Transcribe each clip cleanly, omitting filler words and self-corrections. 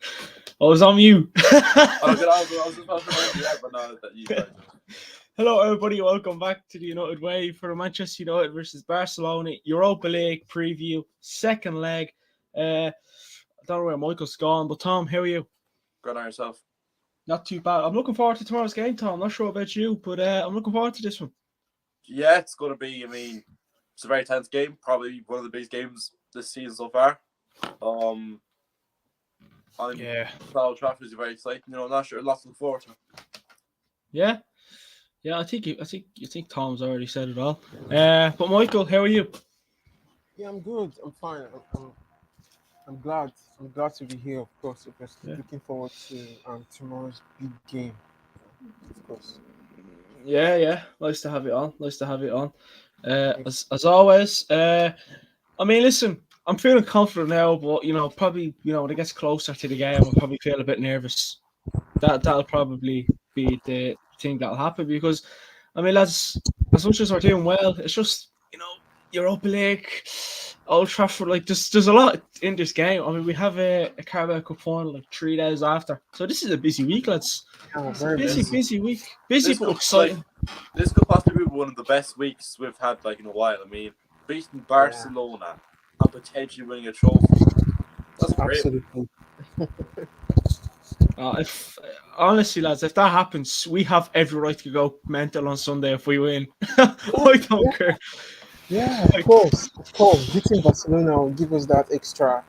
I was on you. I was just about to remind you that, but no, that you guys. Hello, everybody. Welcome back to the United Way for the Manchester United versus Barcelona Europa League preview, second leg. I don't know where Michael's gone, but Tom, how are you? Good on yourself. Not too bad. I'm looking forward to tomorrow's game, Tom. I'm not sure about you, but I'm looking forward to this one. Yeah, it's going to be, it's a very tense game. Probably one of the biggest games this season so far. Old Trafford is very exciting. Not sure. Lots to look forward to. Yeah. I think Tom's already said it all. But Michael, how are you? Yeah, I'm good. I'm fine. I'm glad. I'm glad to be here. Of course, looking forward to tomorrow's big game. Of course. Yeah. Nice to have it on. As always. Listen. I'm feeling confident now, but probably when it gets closer to the game, I'll probably feel a bit nervous. That'll probably be the thing that'll happen because, lads, as much as we're doing well, it's just Europa League, Old Trafford. Like there's a lot in this game. We have a Carabao Cup final like 3 days after, so this is a busy week, lads. It's a busy week, but exciting. This could possibly be one of the best weeks we've had in a while. Beating Barcelona and potentially winning a trophy. That's great. Absolutely. Honestly, lads, if that happens, we have every right to go mental on Sunday if we win. I don't care. Yeah, of course. Beating Barcelona will give us that extra,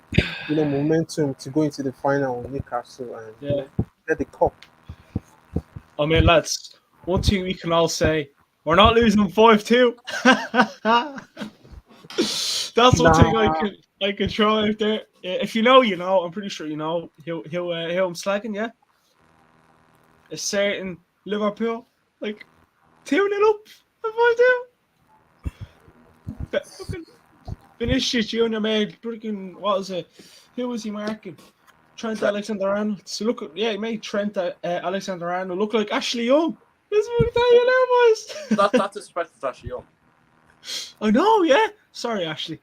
momentum to go into the final with Newcastle and get the cup. Lads, one thing we can all say: we're not losing 5-2. That's one thing I can throw out there. If you know, I'm pretty sure you know. He'll I'm slagging, yeah. A certain Liverpool, 2-0 up, 5-2. Vinicius Junior made freaking, what was it? Who was he marking? Trent Alexander-Arnold. So he made Trent Alexander-Arnold look like Ashley Young. That's what I'm telling you now, boys. That's disrespectful to Ashley Young. I know, yeah. Sorry, Ashley.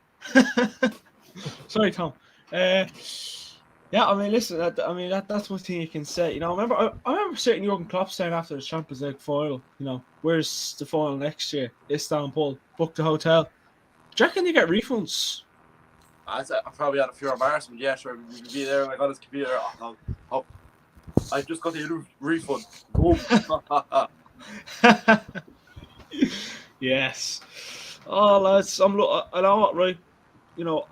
Sorry, Tom. Listen. That's one thing you can say. I remember certain Jurgen Klopp saying after the Champions League final. Where's the final next year? Istanbul. Book the hotel. Do you reckon they get refunds? I probably had a few embarrassment. Yeah, sure. We could be there on his computer. Oh, I just got the refund. Yes. Oh, lads, I know what, right?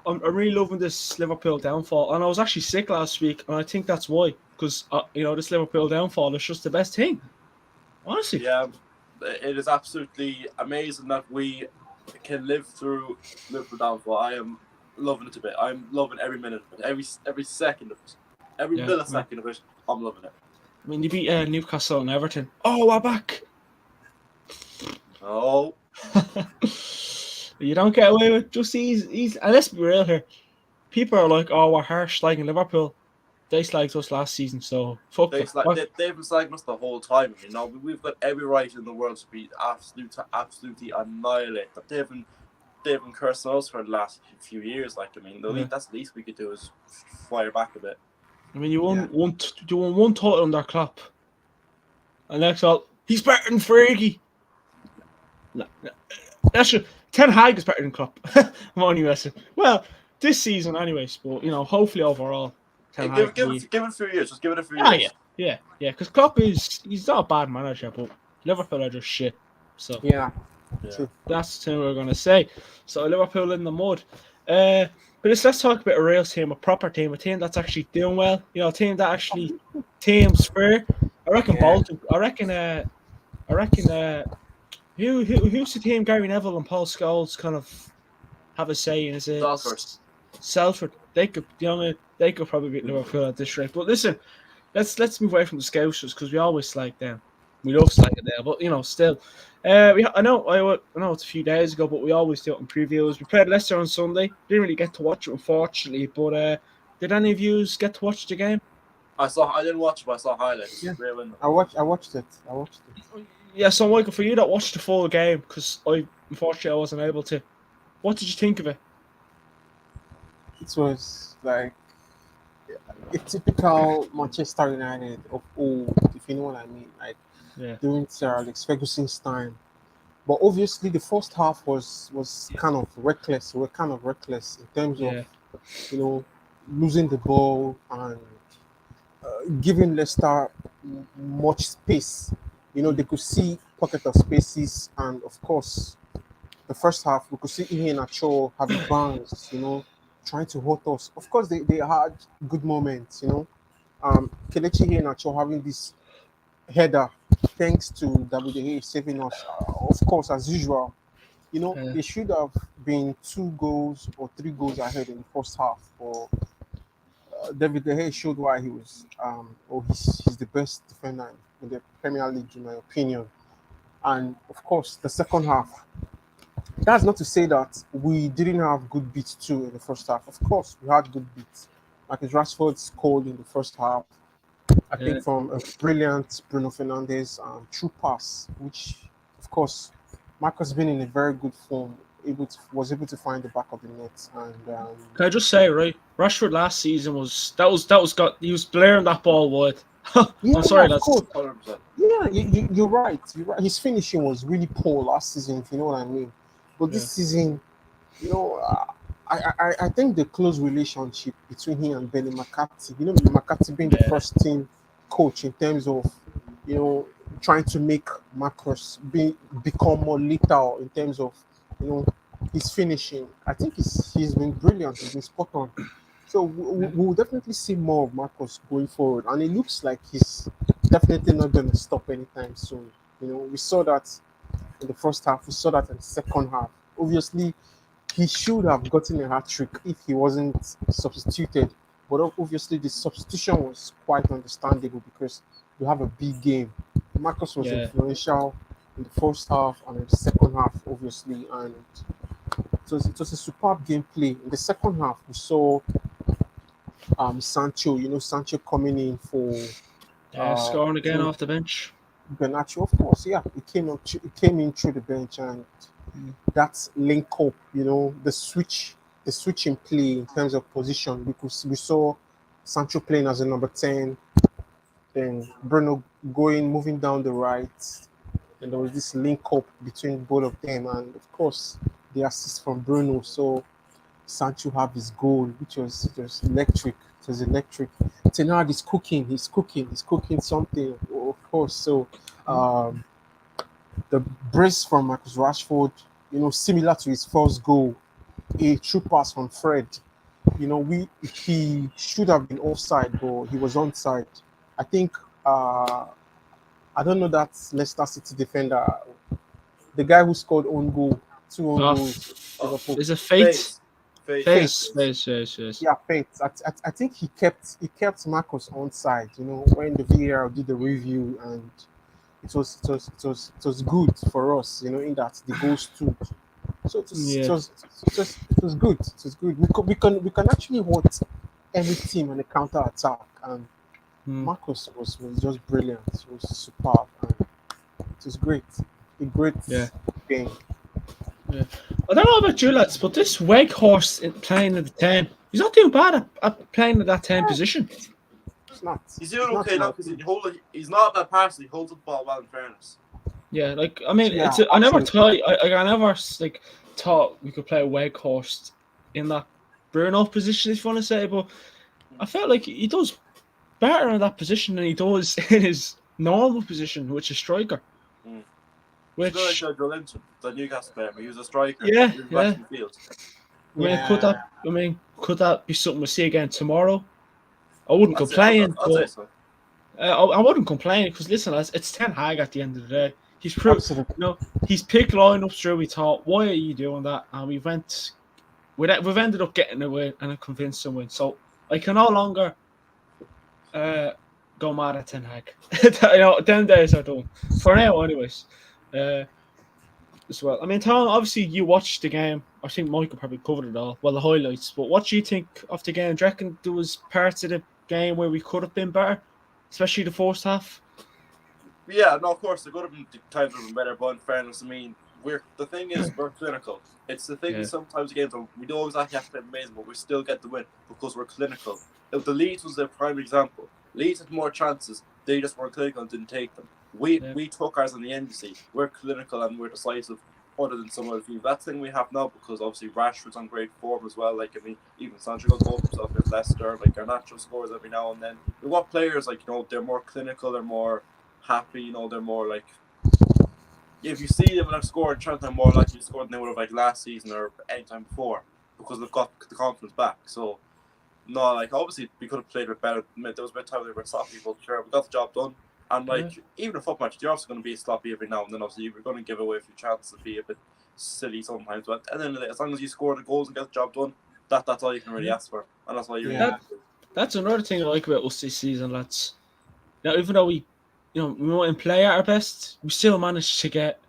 I'm really loving this Liverpool downfall, and I was actually sick last week, and I think that's why, because this Liverpool downfall is just the best thing, honestly. Yeah, it is absolutely amazing that we can live through Liverpool downfall. I am loving it a bit. I'm loving every minute of it, every second of it, every millisecond of it. I'm loving it. You beat Newcastle and Everton. Oh, we're back. Oh. You don't get away with just easy. And let's be real here. People are like, "Oh, we're harsh slagging Liverpool." They slagged us last season, so fuck them. They've been slagging us the whole time. We've got every right in the world to be absolutely annihilate. They've been cursing us for the last few years. That's the least we could do is fire back a bit. You won one title under Klopp, and next all, he's better than Fergie. No, that's true. Ten Hag is better than Klopp. I'm only messing. Well, this season, anyways. But hopefully overall, give it a few years. Just give it a few years. Yeah. Because Klopp he's not a bad manager, but Liverpool are just shit. So yeah. That's the thing we're gonna say. So Liverpool in the mud. But let's talk about a real team, a proper team, a team that's actually doing well. A team that actually teams fair. I reckon Bolton. I reckon. Who's the team? Gary Neville and Paul Scholes kind of have a say in. Is it Salford? They could probably beat Liverpool at this rate. But listen, let's move away from the Scousers because we always slag them. We love slagging them, but still, I know it's a few days ago, but we always do it in previews. We played Leicester on Sunday. Didn't really get to watch it, unfortunately. But did any of you get to watch the game? I didn't watch it, but I saw highlights. Yeah. I watched it. Yeah, so Michael, for you that watched the full game, because unfortunately I wasn't able to. What did you think of it? It was a typical Manchester United of old, if you know what I mean, like Yeah, during Sir Alex Ferguson's time. But obviously, the first half was kind of reckless. We're kind of reckless in terms of yeah, you know losing the ball and giving Leicester much space. They could see pocket of spaces, and of course, the first half we could see Ian Acho, Harvey Barnes, trying to hurt us. Of course, they had good moments. Kelechi Ian Acho having this header, thanks to WDA saving us. Of course, as usual, yeah. they should have been 2 goals or 3 goals ahead in the first half. But David De Gea showed why he was, or he's the best defender in the Premier League, in my opinion. And of course, the second half. That's not to say that we didn't have good beats too in the first half. Of course, we had good beats. Marcus Rashford scored in the first half. I Yeah. think from a brilliant Bruno Fernandes true pass, which of course Marcus been in a very good form, was able to find the back of the net, and Can I just say, right? Rashford last season was got he was blaring that ball wide. yeah, I'm yeah, sorry, of that's course, 100%. yeah, you're right. You're right. His finishing was really poor last season, if you know what I mean. But this yeah, season, you know, I think the close relationship between him and Benny McCarthy, Benny McCarthy being the yeah, first team coach in terms of, you know, trying to make Marcus become more lethal in terms of, you know, his finishing. I think he's been brilliant. He's been spot on. So yeah, we'll definitely see more of Marcus going forward, and it looks like he's definitely not going to stop anytime soon. We saw that in the first half. We saw that in the second half. Obviously, he should have gotten a hat trick if he wasn't substituted. But obviously, the substitution was quite understandable because we have a big game. Marcus was yeah. influential in the first half and in the second half, obviously, and it was a superb gameplay. In the second half, we saw Sancho, Sancho coming in for Yeah, scoring again through off the bench. Benacho, of course, yeah, he came in through the bench, and Mm. that link up, the switch in play in terms of position, because we saw Sancho playing as a number 10, then Bruno moving down the right, and there was this link up between both of them, and of course the assist from Bruno. So Sancho have his goal, which was just electric. It was electric. Tenard is cooking. He's cooking something, of course. So Mm. um, the brace from Marcus Rashford, similar to his first goal, a true pass from Fred. He should have been offside, but he was onside. I think I don't know that Leicester City defender, the guy who scored own goal, two own goals, Oh, Liverpool. Is it Fate? face, face, Fate. Face, face. face, yes, yes. Yeah, Fate. I think he kept Marcus onside. When the VAR did the review, and it was good for us. In that the goal stood. So Yeah. it was good. It was good. We can actually hurt every team on the counter attack, and Mm. Marcus was just brilliant. It was superb, and it was great. A great Yeah. game. Yeah. I don't know about you lads, but this Weghorst playing at the 10, he's not doing bad at playing at that 10 Yeah, position. it's not. He's It's doing not okay in my now because opinion. he's not a bad passer. He holds the ball well. In fairness, Yeah, like I mean, Yeah, I never absolutely. thought I never like thought we could play Weghorst in that Bruno position, if you want to say, but I felt like he does better in that position than he does in his normal position, which is striker. mm. He's a bit like Which, Joe Linton, the Newcastle player. He was a striker. yeah, He was back yeah. in the field. I mean, could Yeah, that? I mean, could that be something we see again tomorrow? I wouldn't complain, I'd say but so. I wouldn't complain because listen, lads, it's Ten Hag at the end of the day. absolutely. He's picked lineups through. We thought, why are you doing that? And we've ended up getting a win and a convincing win. So I can no longer uh, go mad at Ten Hag. Them days are done for now, anyways. Uh, as well. I mean, Tom, obviously you watched the game. I think Michael probably covered it all. Well, the highlights. But what do you think of the game? Do you reckon there was parts of the game where we could have been better, especially the first half? Yeah, no, of course, there could have been times would have been better, but in fairness, I mean, the thing is we're clinical. It's the thing sometimes games we don't exactly have to play amazing, but we still get the win because we're clinical. If the Leeds was the prime example. Leeds had more chances. They just weren't clinical and didn't take them. We took ours on the NDC. We're clinical and we're decisive. Other than some other teams, that thing we have now because obviously Rashford's on great form as well. Like I mean, even Sancho got goals himself against Leicester. Like Garnacho scores every now and then. We want players like they're more clinical, they're more happy. They're more like if you see them and they're scoring, they're more likely to score than they would have like last season or any time before because they've got the confidence back. So no, like obviously we could have played a bit better. There was a bit of time they were sloppy, but sure, we got the job done. And like even a football match, you're also going to be sloppy every now and then. Obviously, you're going to give away a few chances to be a bit silly sometimes. But at the end of the day, as long as you score the goals and get the job done, that's all you can really ask for, and that's all you really have to do. That's another thing I like about us this season, lads. Now, even though we won't play at our best, we still managed to get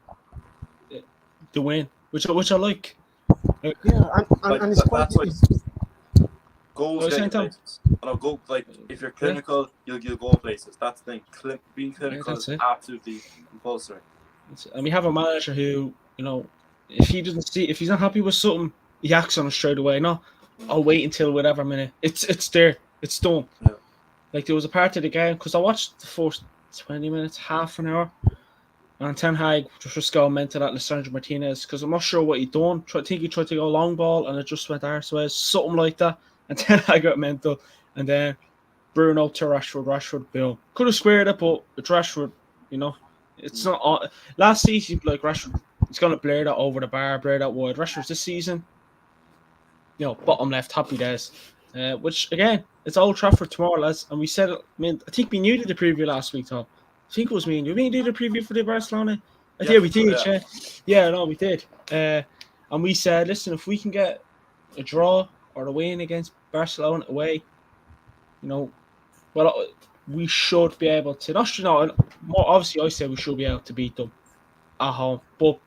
the win, which I like. And it's quite. Goals get places. Go if you're clinical, you'll go places. That's the thing. Being clinical is absolutely compulsory. And we have a manager who, if he's not happy with something, he acts on it straight away. No, I'll wait until whatever minute. It's there. It's done. Yeah. Like there was a part of the game because I watched the first 20 minutes, half an hour, and Ten Hag just going mental at Lisandro Martinez because I'm not sure what he done. I think he tried to go long ball and it just went arseways, something like that. And then I got mental. And then Bruno to Rashford, boom. Could have squared it, but it's Rashford, it's not. Last season, like Rashford, he's going to blare that over the bar, blare that wide. Rashford's this season, bottom left, happy days. Which, again, it's Old Trafford tomorrow, lads. And we said it, I think we knew the preview last week, Tom. I think it was me and you. We did the preview for the Barcelona. Yeah, we did, yeah. Yeah, no, we did. And we said, listen, if we can get a draw or a win against Barcelona away, we should be able to. More obviously, I said we should be able to beat them at home, but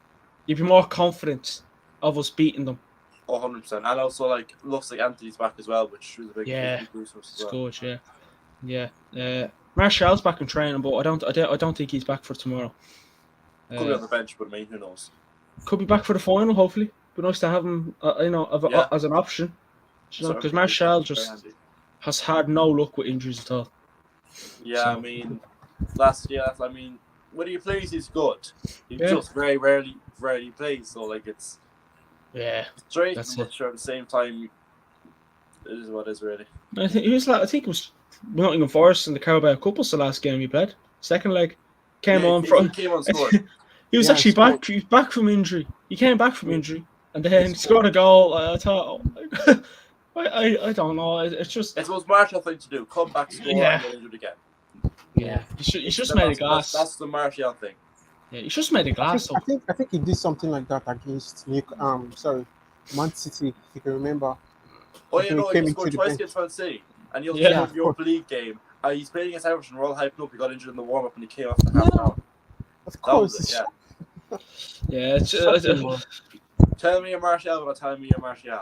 you'd be more confident of us beating them. 100%, and also looks like Anthony's back as well, which was a big boost for us as well. Good, yeah. Martial's back in training, but I don't think he's back for tomorrow. Could be on the bench, but who knows? Could be back for the final, hopefully. But nice to have him, as an option. Because Martial just has had no luck with injuries at all. Yeah, when he plays, he's good. He just very rarely plays, so it's straight, but sure at the same time, it is what it is really. I think it was Nottingham Forest in the Carabao Cup was the last game he played. Second leg came on. He came on scored. He was actually back. He was back from injury. He came back from injury and then scored a goal. I thought. I don't know. It's just. It's the most Martial thing to do. Come back, score, and get injured again. Yeah, you just made a glass. That's the Martial thing. Yeah, you just made a glass. I think he did something like that against Man City, if you can remember. Oh yeah, he scored twice against Man City, and he'll play in the Europa League game. He's playing against Everton. We're all hyped up. He got injured in the warm up, and he came off the half an hour. Of course, yeah. Tell me you're Martial, but tell me you're Martial.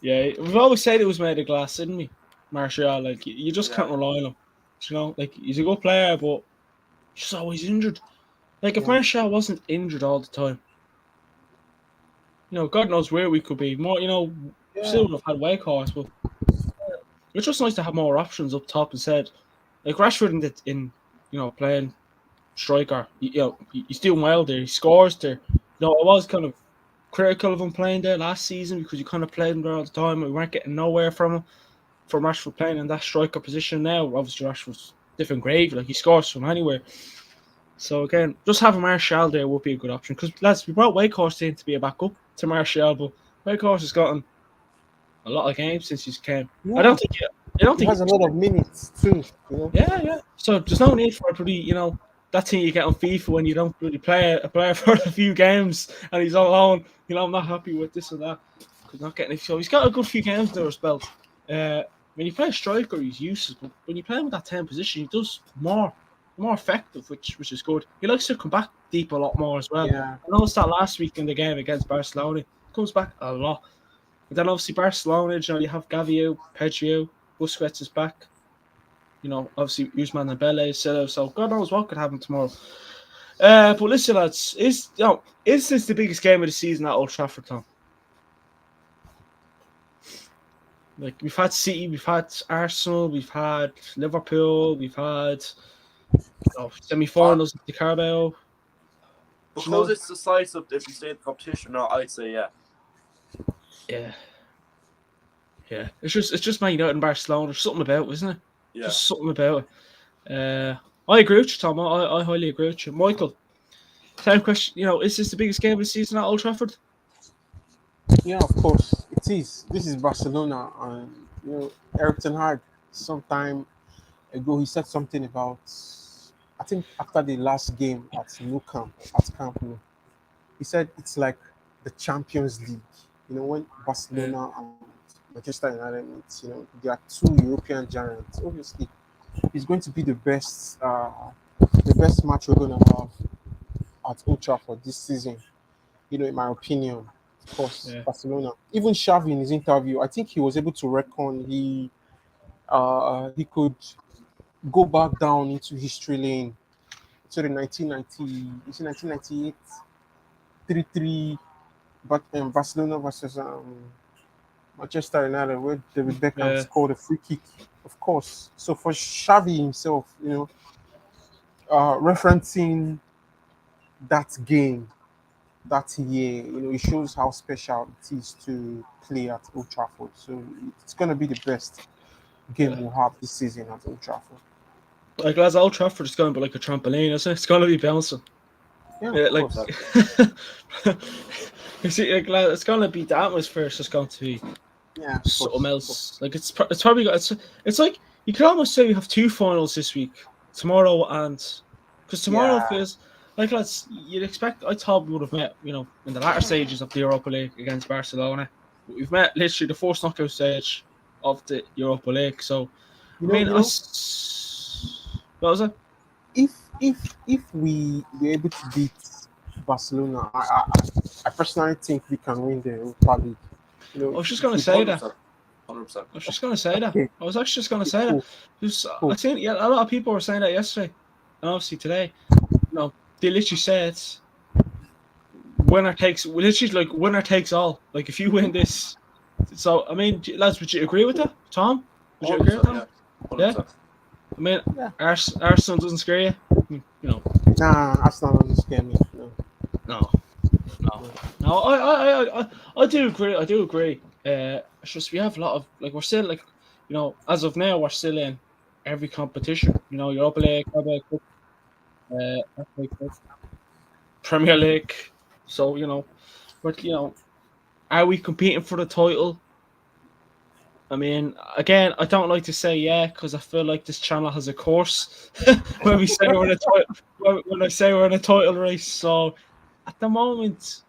Yeah, we've always said it was made of glass, didn't we? Martial, you just can't rely on him. He's a good player, but he's just always injured. If Martial wasn't injured all the time, God knows where we could be. More, still would have had Wakehorse, but it's just nice to have more options up top instead. Rashford in playing striker, he's doing well there. He scores there. I was kind of critical of him playing there last season because you kind of played him there all the time. We weren't getting nowhere from him. For Rashford playing in that striker position now, obviously Rashford's different grade. He scores from anywhere. So again, just having Martial there would be a good option because lads, we brought Wakehorse in to be a backup to Martial, but Wakehorse has gotten a lot of games since he's came. Yeah. I don't think he has a lot of minutes too. Yeah. So there's no need for it really. That thing you get on FIFA when you don't really play a player for a few games and he's all alone. I'm not happy with this and that because not getting it. So he's got a good few games there as well. When you play a striker, he's useless, but when you play him with that 10 position, he does more effective, which is good. He likes to come back deep a lot more as well. Yeah. I noticed that last week in the game against Barcelona, he comes back a lot. But then obviously Barcelona, you have Gavi, Pedro, Busquets is back. Obviously Usman Dembele is still out, so God knows what could happen tomorrow. But listen, lads, is this the biggest game of the season at Old Trafford, Tom? Like, we've had City, we've had Arsenal, we've had Liverpool, we've had semi-finals of the Carabao. Because it's decisive if you stay in the competition, no, I'd say yeah. Yeah. Yeah. It's just Man United and Barcelona. There's something about it, isn't it? Yeah. Just something about it. I agree with you, Tom. I highly agree with you. Michael, same question. Is this the biggest game of the season at Old Trafford? Yeah, of course it is. This is Barcelona, and Eric Ten Hag. Some time ago, he said something about. I think after the last game at Nou Camp, at Camp Nou, he said it's like the Champions League. When Barcelona and Manchester United meet, they are two European giants. Obviously, it's going to be the best match we're going to have at Old Trafford this season. In my opinion, of course, Yeah. Barcelona. Even Xavi in his interview, I think he was able to reckon he could go back down into history lane to the 1998 3-3, but Barcelona versus Manchester United, where David Beckham scored a free kick, of course. So for Xavi himself, referencing that game, that year, it shows how special it is to play at Old Trafford. So it's going to be the best game we'll have this season at Old Trafford. Like, lads, Old Trafford is going to be like a trampoline, isn't it? It's going to be bouncing. Yeah, like, you see, like, it's going to be, the atmosphere is just going to be something else. Like, it's probably it's like you could almost say we have two finals this week, tomorrow, and because tomorrow feels like, lads, you'd expect. I thought we would have met, in the latter stages of the Europa League against Barcelona. But we've met literally the first knockout stage of the Europa League. So, what was it? If we were able to beat Barcelona, I personally think we can win the Europa League. I was just going to say that. 100%. I was just going to say that. Okay. I was actually just going to say that. Cool. I think a lot of people were saying that yesterday, and obviously today. They literally said winner takes all. Like, if you win this, so I mean, lads, would you agree with that, Tom? Would you agree with that? Yeah. I mean, Arsenal doesn't scare you. Nah, Arsenal doesn't scare me. No. I do agree. It's just we have a lot of, like, we're still, like, as of now, we're still in every competition. Europa League, Carabao Cup, FA Cup, Premier League. So but are we competing for the title? I mean, again, I don't like to say because I feel like this channel has a course when we say we're in a title. When I say we're in a title race, so at the moment,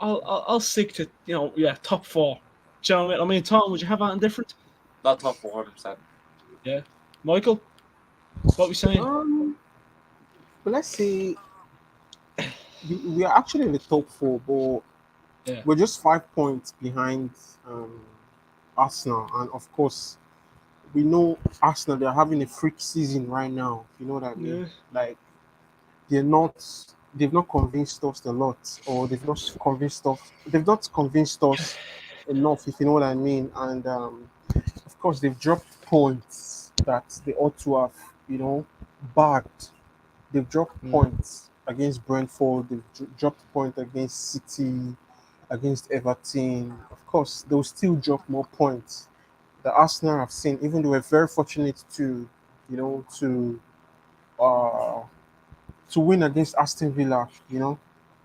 I'll stick to top four. Do you know what I mean? I mean, Tom, would you have anything different? Not top 400%. Yeah, Michael, what we saying? But let's say we are actually in the top four, but we're just 5 points behind Arsenal, and of course, we know Arsenal, they're having a freak season right now. You know what I mean? Yeah. Like, they've not convinced us a lot, or they've not convinced us enough, if you know what I mean. And of course, they've dropped points that they ought to have, bagged. They've dropped points against Brentford. They've dropped points against City, against Everton. Of course, they'll still drop more points. The Arsenal have seen, even though we're very fortunate to win against Aston Villa, if you know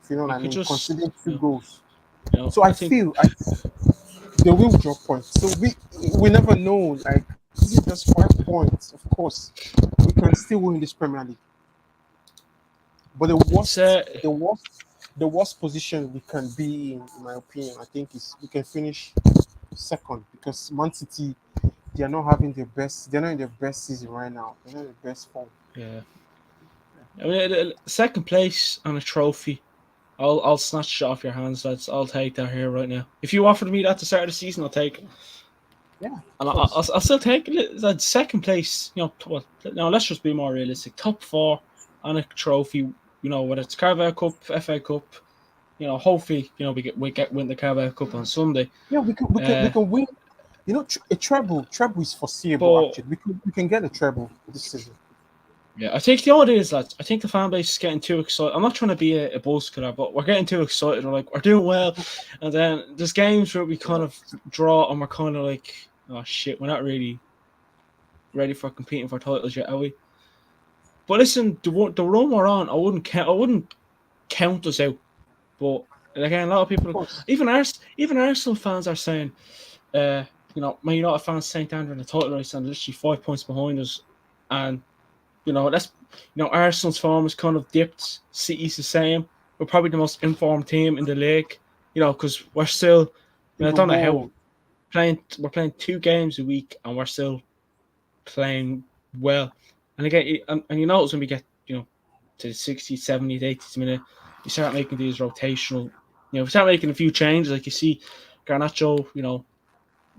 what I mean, conceding 2 goals. So I feel they will drop points. So we never know. Like, this is just 5 points. Of course, we can still win this Premier League. But the worst position we can be in my opinion, I think, is we can finish second, because Man City, they are not having their best. They're not in their best season right now. They're not in their best form. Yeah. I mean, second place on a trophy, I'll snatch it off your hands, lads. I'll take that here right now. If you offered me that at the start of the season, I'll take it. Yeah. And I'll still take it. That second place. Now let's just be more realistic. Top 4. on a trophy. Whether it's Carabao Cup, FA Cup. Hopefully, we win the Carabao Cup on Sunday. Yeah, we can win. A treble. Treble is foreseeable. But Actually, we can get a treble this season. yeah, I think the only is that I think the fan base is getting too excited. I'm not trying to be a buzz killer, but we're getting too excited. We're like, we're doing well, and then there's games where we kind of draw, and we're kind of like, oh shit, we're not really ready for competing for titles yet, are we? But listen, the run we're on, I wouldn't count us out. But again, a lot of Of people, course. even Arsenal fans are saying, Man United fans saying they're in the title race and literally 5 points behind us, and that's Arsenal's form has kind of dipped. City's the same. We're probably the most informed team in the league. Because we're still. In I the don't know how world. we're playing 2 games a week and we're still playing well. And again, and it's when we get to the 60s, 70s, 80s minute, you start making these rotational. We start making a few changes. Like you see, Garnacho.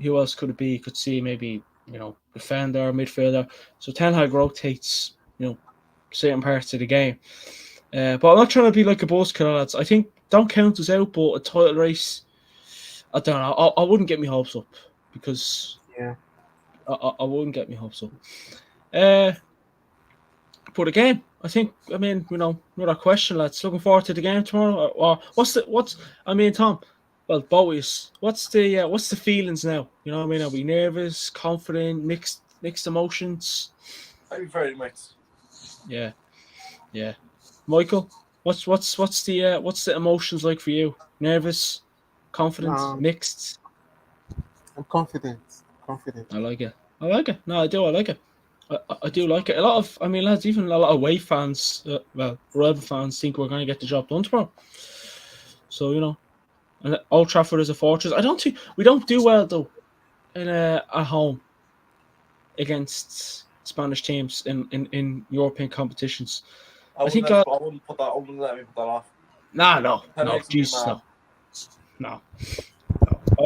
Who else could it be? You could see maybe defender, midfielder. So Ten Hag rotates certain parts of the game. But I'm not trying to be like a buzz killer, lads. I think don't count us out, but a title race, I don't know. I wouldn't get my hopes up because Yeah. I wouldn't get my hopes up. But again, another question, lads. Looking forward to the game tomorrow. Or Tom? Well, boys, what's the feelings now? Are we nervous, confident, mixed emotions? I'd be very mixed. Yeah. Michael, what's the emotions like for you? Nervous, confident, Um, mixed. I'm confident. Confident. I like it. No, I do. I like it. I do like it. A lot of, lads, even a lot of away fans, rival fans, think we're going to get the job done tomorrow. So and Old Trafford is a fortress. I don't think we don't do well though at home against Spanish teams in European competitions. I think. I wouldn't put that. I wouldn't let me put that off. No, That makes me Jesus, mad. no. I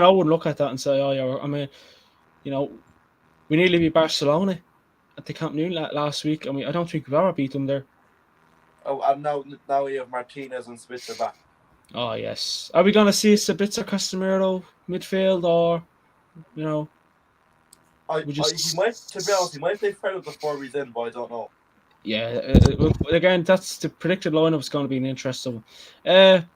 wouldn't look at that and say, oh yeah. We nearly beat Barcelona at the Camp Nou last week. I don't think we've ever beat them there. Oh, and now we have Martinez and Spitzer back. Oh yes. Are we going to see Sabitzer, Casemiro midfield, or He might, to be honest, he might play Fred before he's in, but I don't know. Yeah. Again, that's the predicted lineup is going to be an interesting one.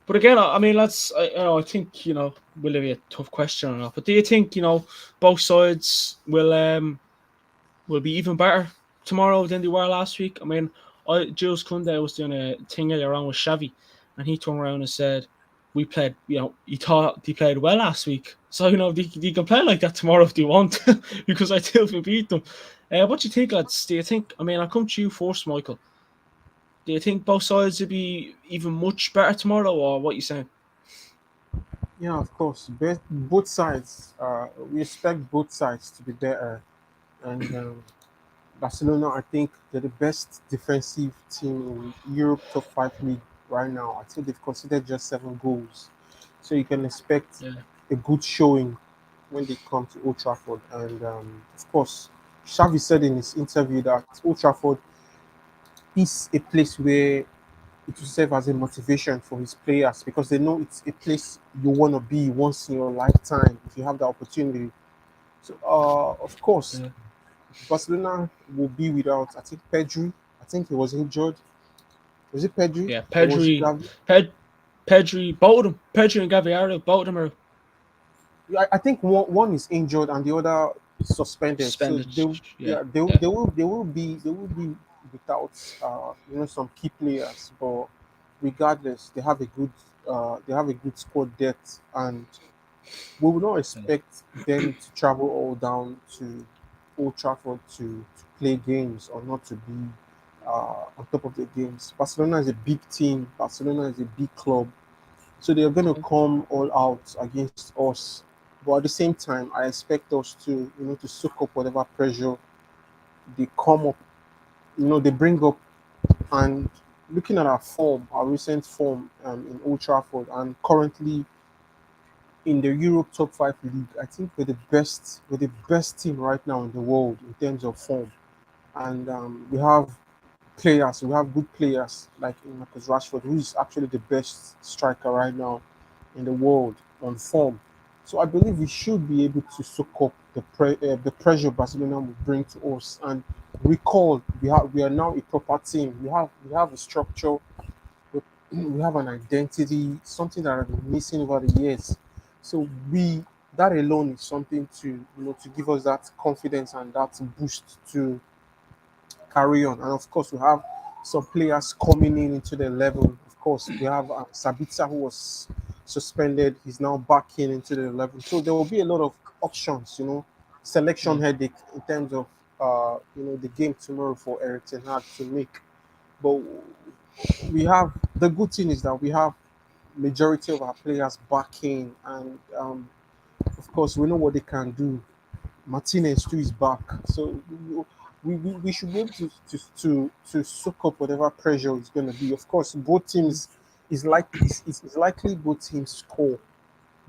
But again, lads, I think will it be a tough question or not? But do you think both sides will be even better tomorrow than they were last week? Jules Kunde was doing a thing earlier on with Xavi, and he turned around and said, "We played. He thought they played well last week, so they can play like that tomorrow if they want, because I still we beat them." What do you think, lads? Do you think? I'll come to you first, Michael. Do you think both sides will be even much better tomorrow, or what you saying? Yeah, of course. Both sides. We expect both sides to be better, and Barcelona, I think they're the best defensive team in Europe top five league right now. I think they've conceded just 7 goals, so you can expect Yeah. a good showing when they come to Old Trafford. And of course, Xavi said in his interview that Old Trafford is a place where it will serve as a motivation for his players because they know it's a place you want to be once in your lifetime if you have the opportunity. So, of course, Yeah. Barcelona will be without, I think, Pedri. I think he was injured. Was it Pedri? Yeah, Or was it Pedri, Gavi? Pedri, both of them, Pedri and Gaviardo, both of them are I think one is injured and the other is suspended. So suspended. Yeah, yeah, they will be without some key players. But regardless, they have a good squad depth, and we will not expect them to travel all down to Old Trafford to play games or not to be on top of the games. Barcelona is a big team. Barcelona is a big club, so they are going to come all out against us. But at the same time, I expect us to soak up whatever pressure they come up, they bring up. And looking at our form, our recent form in Old Trafford, and currently in the Europe top five league, I think we're the best team right now in the world in terms of form. And we have players. We have good players like Marcus Rashford, who is actually the best striker right now in the world on form. So I believe we should be able to soak up the pressure Barcelona will bring to us. And recall, we are now a proper team. We have a structure. We, we have an identity, something that has been missing over the years. So we that alone is something to to give us that confidence and that boost to carry on. And of course, we have some players coming in into the level. Of course, we have Sabitzer, who was suspended. He's now back into the level. So there will be a lot of options, selection Yeah. headache in terms of the game tomorrow for Eric Ten Hag to make. But we have the good thing is that we have majority of our players backing, and of course we know what they can do. Martinez too is back, so we should be able to soak up whatever pressure is going to be. Of course, both teams is likely both teams score,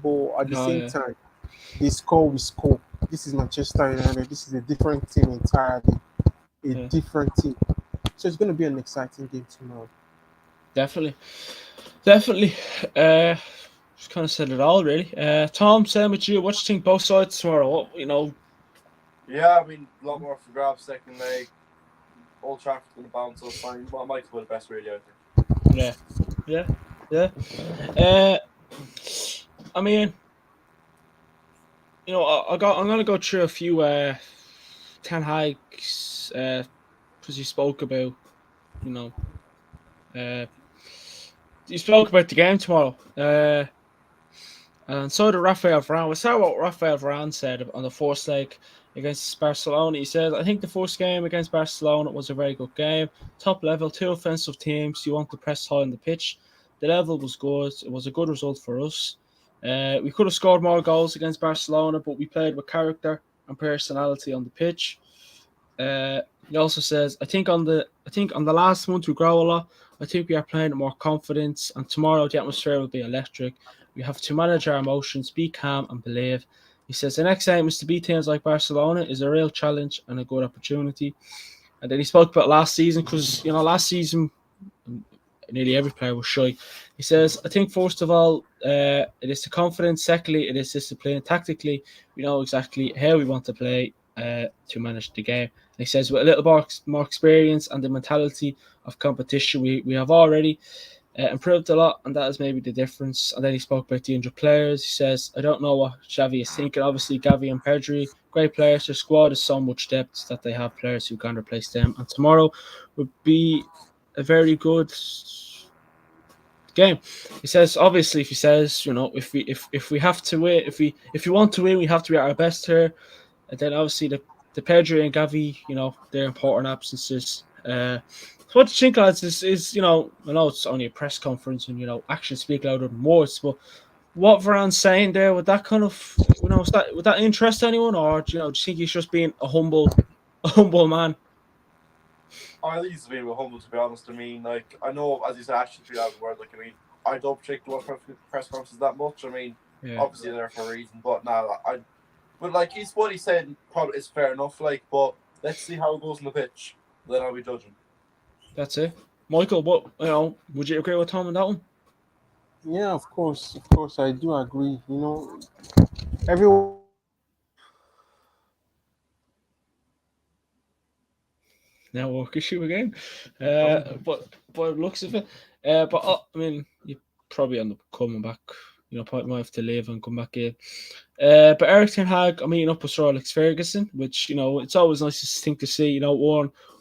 but at the Oh same yeah. time, they score, we score. This is Manchester United. This is a different team entirely, a Yeah. different team. So it's going to be an exciting game tomorrow. Definitely. Definitely. Just kind of said it all, really. Tom, same with you. What do you think both sides tomorrow? Yeah, I mean, a lot more for grabs second leg. Old Trafford's going to bounce us fine. Well, Mike's the best radio out there. Yeah. Yeah. Yeah. Uh, I mean, I'm gonna go through a few Ten Hag's because you spoke about, you know, uh, you spoke about the game tomorrow. And so did Rafael Varane. We saw what Rafael Varane said on the first leg against Barcelona. He said, I think the first game against Barcelona was a very good game. Top level, two offensive teams. You want to press high on the pitch. The level was good. It was a good result for us. We could have scored more goals against Barcelona, but we played with character and personality on the pitch. He also says, I think on the last one to grow a lot. I think we are playing with more confidence, and tomorrow the atmosphere will be electric. We have to manage our emotions, be calm, and believe. He says the next aim is to beat teams like Barcelona is a real challenge and a good opportunity. And then he spoke about last season because last season nearly every player was shy. He says, I think first of all, it is the confidence. Secondly, it is discipline. Tactically, we know exactly how we want to play to manage the game. And he says, with a little more experience and the mentality of competition, we have already improved a lot, and that is maybe the difference. And then he spoke about the injured players. He says, I don't know what Xavi is thinking. Obviously, Gavi and Pedri, great players. Their squad is so much depth that they have players who can replace them. And tomorrow would be a very good game. He says, obviously, if he says, if we have to win, if we want to win, we have to be at our best here. And then obviously the Pedri and Gavi, they're important absences. So what do you think, lads? I know it's only a press conference, and actions speak louder than words. But what Varane's saying there, would that kind of, would that interest anyone, or do you think he's just being a humble man? I think he's being humble, to be honest. I mean, like, I know, as you said, actually, speak out the word. Like, I mean, I don't particularly watch press conferences that much. I mean, Yeah, obviously they're there for a reason, but but like, he's what he said probably is fair enough. Like, but let's see how it goes on the pitch. Then I'll be judging. that's it. Michael, what would you agree with Tom on that one? Yeah, of course, I do agree. Everyone Network issue again. But looks of it. But I mean, you probably end up coming back. Probably might have to leave and come back in. But Eric Ten Hag, I'm meeting up with Sir Alex Ferguson, which it's always nice to think to see.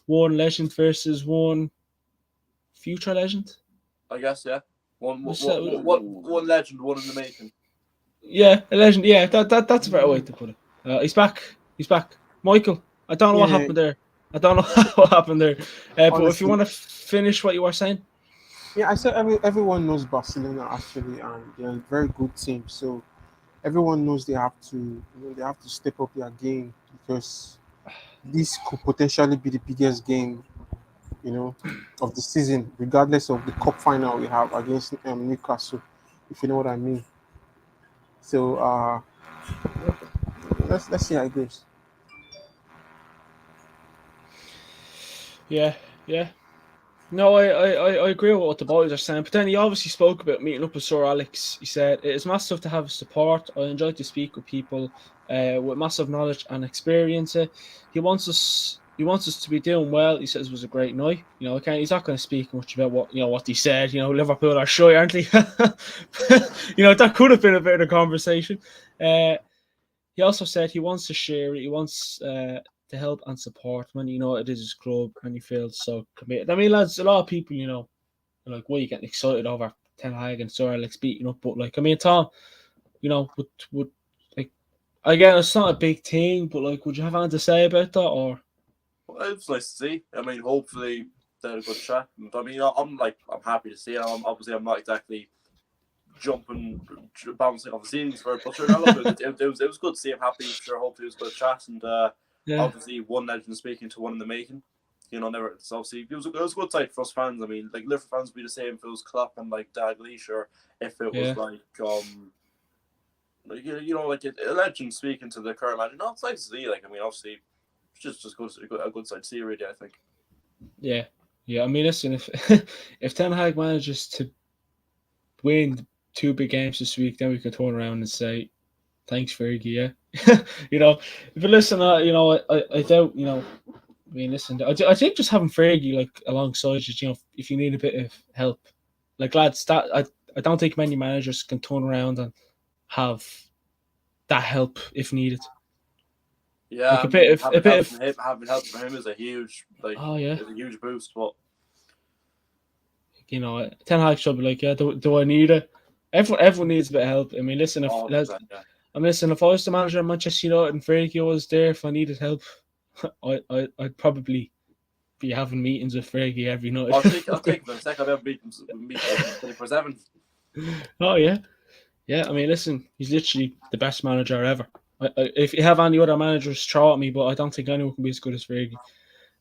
One legend versus one future legend. I guess, yeah. One, Was one, that- one legend, one in the making. Yeah, a legend. Yeah, that's a better way to put it. He's back. He's back. Michael, I don't know what yeah, happened there. I don't know what happened there. But if you honestly, want to finish what you were saying. yeah, I said everyone knows Barcelona actually, and they're a very good team. So everyone knows they have to step up their game because this could potentially be the biggest game, of the season, regardless of the cup final we have against Newcastle, if you know what I mean. So let's see how it goes. Yeah, yeah. No, I agree with what the boys are saying, but then he obviously spoke about meeting up with Sir Alex. He said it is massive to have support. I enjoy to speak with people with massive knowledge and experience. He wants us to be doing well. He says it was a great night. He's not going to speak much about what he said. Liverpool are shy, aren't they? That could have been a bit of a conversation. He also said he wants to share it. He wants to help and support when it is his club and he feels so committed. I mean, lads, a lot of people, are like, why are you getting excited over Ten Hag and Sir Alex beating up? But Tom, would like again, it's not a big thing, but would you have anything to say about that or? Well, it's nice to see. I mean, hopefully they had a good chat. I mean, I'm happy to see it. I'm not exactly jumping, bouncing off the ceilings for it, but sure, it was good to see him happy. Sure, hopefully it was a good chat, and obviously one legend speaking to one in the making. It's obviously it was a good sight for us fans. I mean, Liverpool fans would be the same if it was Klopp and Dalglish, or if it was a legend speaking to the current manager. No, it's nice to see. I mean, obviously, it's just a good sight to see, really. I think. Yeah. I mean, listen, if if Ten Hag manages to win 2 big games this week, then we can turn around and say, thanks, Fergie. Yeah, but listen, I doubt. I mean, listen, I think just having Fergie alongside you, if you need a bit of help, lads, that I don't think many managers can turn around and have that help if needed. Yeah, having help from him is a huge is a huge boost. But Ten Hag should be like, yeah, do I need it? Everyone needs a bit of help. I mean, listen, if I was the manager of Manchester United and Fergie was there, if I needed help, I'd probably be having meetings with Fergie every night. I'll take the second I've ever beat 24/7. Oh yeah. I mean, listen, he's literally the best manager ever. If you have any other managers, throw at me, but I don't think anyone can be as good as Fergie.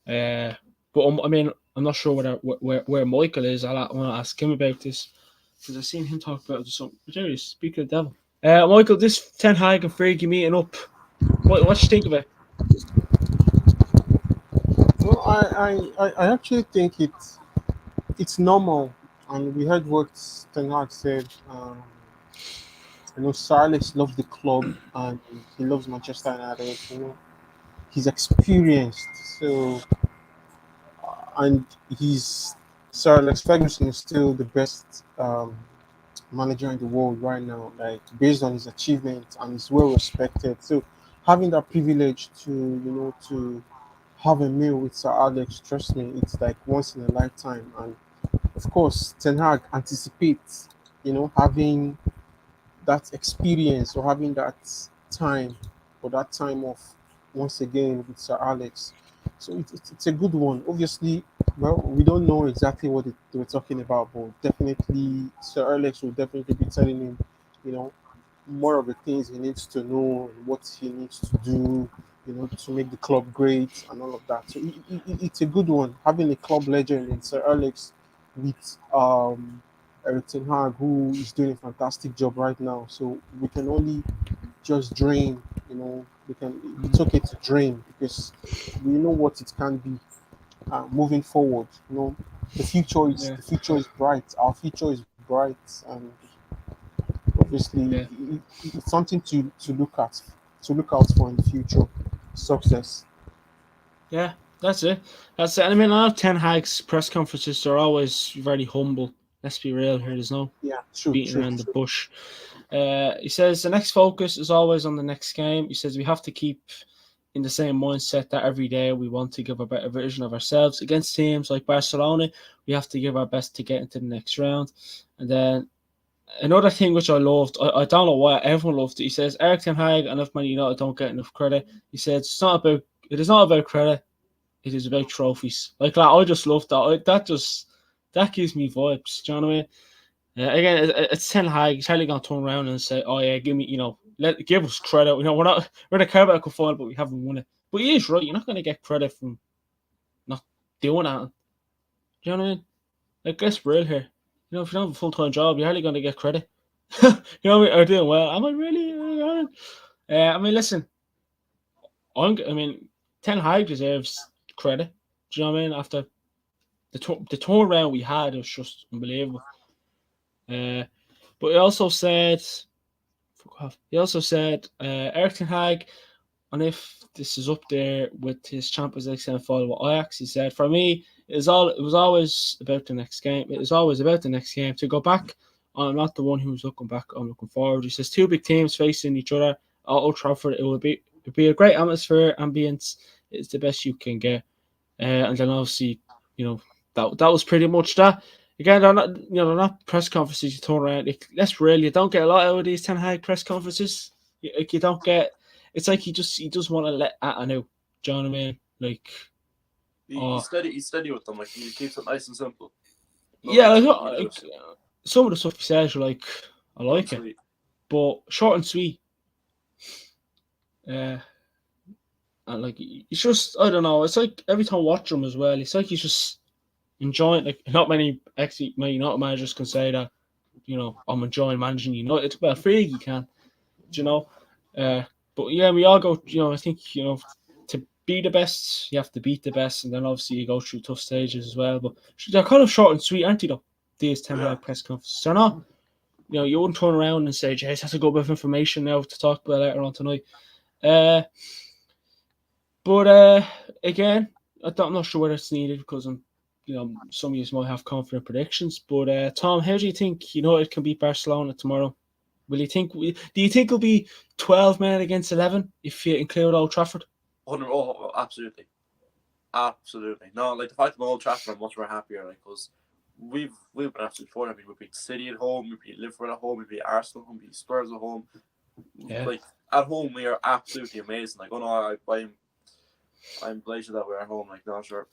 But I mean, I'm not sure where Michael is. I want to ask him about this because I've seen him talk about something. Speak of the devil. Michael, this Ten Hag and Fergie meeting up. What do you think of it? Well, I actually think it's normal, and we heard what Ten Hag said. Sir Alex loves the club and he loves Manchester United. He's experienced, so and he's Sir Alex Ferguson is still the best manager in the world right now. Based on his achievements, and he's well respected. So having that privilege to have a meal with Sir Alex, trust me, it's like once in a lifetime. And of course, Ten Hag anticipates, having that experience or having that time or that time off once again with Sir Alex. So it's a good one. Obviously, well, we don't know exactly what they were talking about, but definitely Sir Alex will definitely be telling him, you know, more of the things he needs to know, what he needs to do, to make the club great and all of that. So it's a good one having a club legend in Sir Alex with Eric Ten Hag, who is doing a fantastic job right now. So we can only just dream, it's okay to dream because we know what it can be moving forward. The future is bright. Our future is bright, and obviously it's something to look out for in the future. Success. Yeah, that's it. And I mean, a lot of Ten Hag's press conferences are always very humble. Let's be real here. There's no beating around the bush. He says the next focus is always on the next game. He says we have to keep in the same mindset that every day we want to give a better version of ourselves against teams like Barcelona. We have to give our best to get into the next round. And then another thing which I loved, I don't know why everyone loved it. He says Eric Ten Hag and if Man United don't get enough credit. He said it is not about credit. It is about trophies. I just love that. That gives me vibes. Do you know what I mean? Again, it's Ten Hag. He's hardly going to turn around and say, "Oh yeah, give me, give us credit." We're the Carabao Cup final, but we haven't won it. But he is right. You're not going to get credit from not doing that. Do you know what I mean? Let's real here. If you don't have a full-time job, you're hardly going to get credit. You know what I mean? Are doing well? Am I really? I mean, listen. Ten Hag deserves credit. Do you know what I mean? After the turnaround we had was just unbelievable. But he also said, Erik ten Hag, and if this is up there with his Champions League semi-final with Ajax, he said, for me, it was always about the next game. It was always about the next game. To go back, I'm not the one who's looking back. I'm looking forward. He says, two big teams facing each other at Old Trafford. It'll be a great atmosphere, ambience. It's the best you can get. And then obviously, that was pretty much that. Again, they're not press conferences you turn around. You don't get a lot out of these Ten Hag press conferences. You don't get. It's like he doesn't want to let out. Do you know what I mean? Like, he's steady with them. Like, he keeps it nice and simple. Some of the stuff he says, you're like, I like it, but short and sweet. And like, it's just, I don't know. It's like every time I watch him as well, it's like he's just enjoying. Like, not many managers can say that. I'm enjoying managing United. Well, Fergie can, But yeah, we all go. I think to be the best, you have to beat the best, and then obviously you go through tough stages as well. But they're kind of short and sweet, aren't they? Though these 10 Hag press conferences, they're not. You wouldn't turn around and say, "Jeez, that's a good bit of information now to talk about later on tonight." But again, I'm not sure whether it's needed because some of you might have confident predictions. But Tom, how do you think United can beat Barcelona tomorrow? Do you think it'll be 12 men against 11 if you include Old Trafford? Oh, absolutely. No, like the fact of Old Trafford, I'm much more happier, like, because we've been absolutely fine. I mean, we beat City at home, we beat Liverpool at home, we beat Arsenal at home, we beat Spurs at home. Yeah. Like at home, we are absolutely amazing. Like, I'm delighted that we're at home. Like, not sure.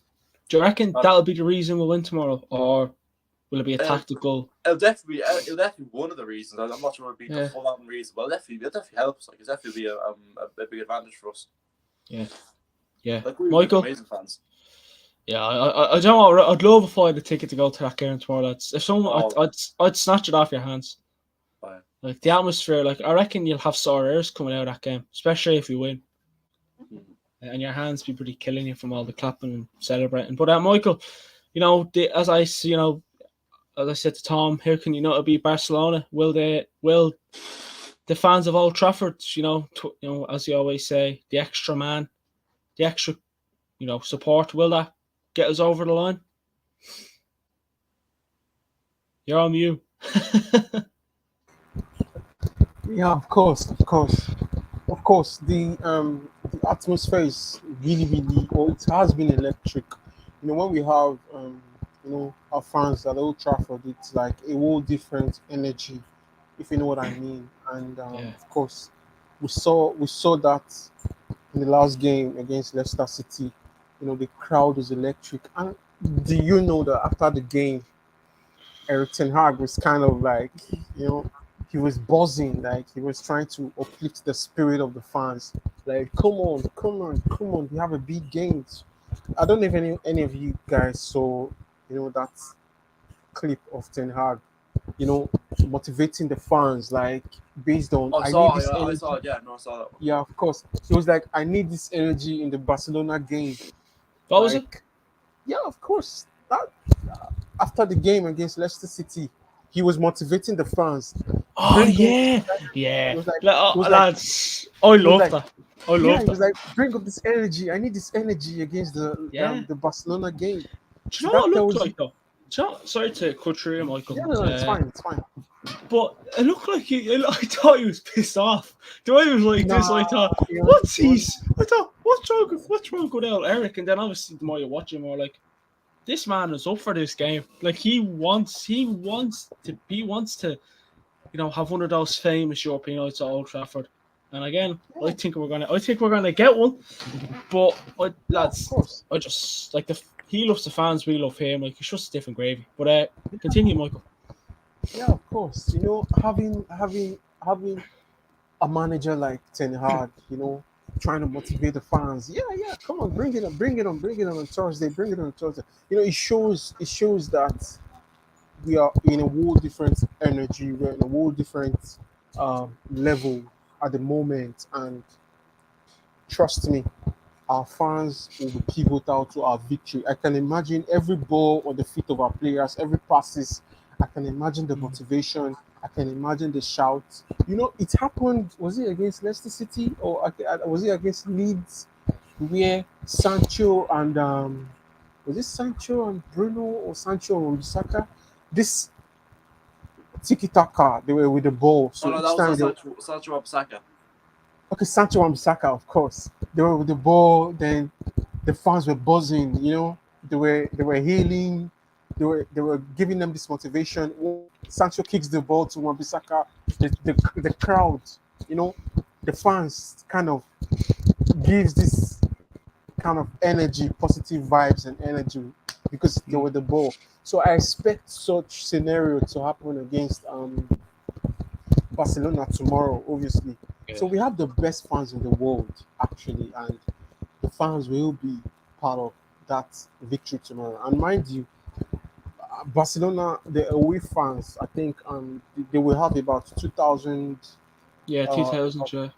Do you reckon that'll be the reason we'll win tomorrow, or will it be a tactical? It'll definitely be one of the reasons. I'm not sure it'll be the full-on reason, but it'll definitely help us. Like, it's definitely be a big advantage for us. Yeah. Like, we're Michael, amazing fans. Yeah, I don't know. I'd love if I had a ticket to go to that game tomorrow, lads. If someone, I'd snatch it off your hands. Oh, Like the atmosphere, like I reckon you'll have sore ears coming out of that game, especially if you win. And your hands be pretty killing you from all the clapping and celebrating. But Michael, as I said to Tom, how can United beat Barcelona? Will the fans of Old Trafford, as you always say, the extra man, the extra, support, will that get us over the line? You're on mute. Yeah, of course. The atmosphere is really, really, or it has been electric. When we have our fans at Old Trafford, it's like a whole different energy, if you know what I mean. And of course, we saw that in the last game against Leicester City. The crowd was electric. And do you know that after the game, Erik ten Hag was kind of like, he was buzzing, like he was trying to uplift the spirit of the fans. Like, come on, we have a big game. I don't know if any of you guys saw, that clip of Ten Hag, motivating the fans, like based on I saw it. Yeah, no, I saw that one. Yeah, of course. It was like, I need this energy in the Barcelona game. What was it? Yeah, of course. After the game against Leicester City, he was motivating the fans. Oh, yeah. Lads, I love that. I love that. He was like, bring up this energy. I need this energy against the Barcelona game. Do you know what it looked like, though? Sorry to cut through, Michael. Yeah, no, it's fine. But it looked like I thought he was pissed off. The way he was like this, I thought, what's wrong with old Eric? And then obviously the more you watch him, more like, this man is up for this game. Like he wants to, have one of those famous European nights at Old Trafford. And again, I think we're gonna get one. But lads, I just like he loves the fans, we love him. Like it's just different gravy. But continue, Michael. Yeah, of course. Having a manager like Ten Hag, trying to motivate the fans. Yeah, come on, bring it on Thursday. It shows that we are in a whole different energy. We're in a whole different level at the moment, and trust me, our fans will be pivotal to our victory. I can imagine every ball on the feet of our players, every passes. I can imagine the Mm. motivation. I can imagine the shouts. It happened. Was it against Leicester City or was it against Leeds, where Sancho and was it Sancho and Bruno or Sancho and Saka? This tiki taka, they were with the ball. Oh So no, that each was time they Sancho Saka. okay, Sancho and Saka, of course. They were with the ball. Then the fans were buzzing. They were hailing. They were giving them this motivation. When Sancho kicks the ball to Wan-Bissaka, the crowd, you know, the fans kind of gives this kind of energy, positive vibes and energy because they were the ball. So I expect such scenario to happen against Barcelona tomorrow, obviously. So Yeah. we have the best fans in the world, actually, and the fans will be part of that victory tomorrow. And mind you, Barcelona, the away fans, I think they will have about 2,000, Yeah, uh, 2000, yeah.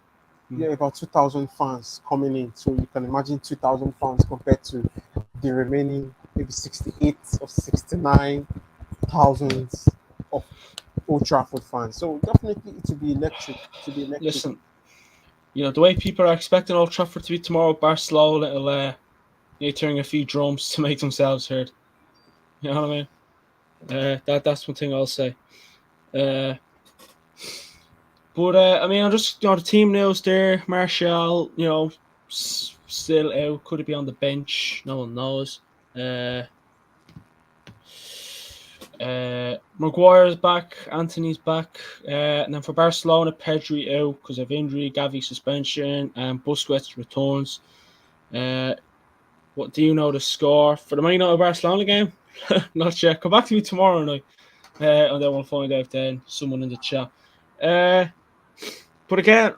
yeah, Mm. about 2,000 fans coming in. So you can imagine 2,000 fans compared to the remaining maybe 68 or 69 thousands of Old Trafford fans. So definitely it will be electric. It will be electric. Listen, the way people are expecting Old Trafford to be tomorrow, Barcelona will need turning a few drums to make themselves heard. You know what I mean? That's one thing I'll say. Uh, but I mean, I'm just the team news there. Martial, still out. Could it be on the bench? No one knows. Maguire's back, Anthony's back, and then for Barcelona, Pedri out because of injury, Gavi suspension, and Busquets returns. Uh, what do you know the score for the Man United Barcelona game? Not yet. Come back to me tomorrow night, and then we'll find out. Then someone in the chat. Uh, but again,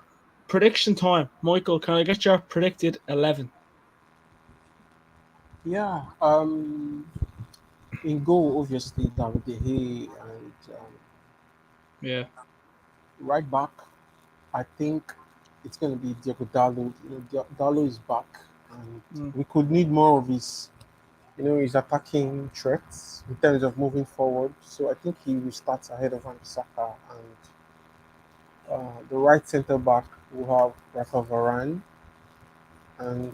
prediction time, Michael. Can I get your predicted 11? Yeah. In goal, obviously, David De Gea and Yeah. right back, I think it's going to be Diego Dallo. Dallo is back, and Mm. we could need more of his attacking threats in terms of moving forward. So I think he will start ahead of Saka, and the right centre back will have Rafa Varane, and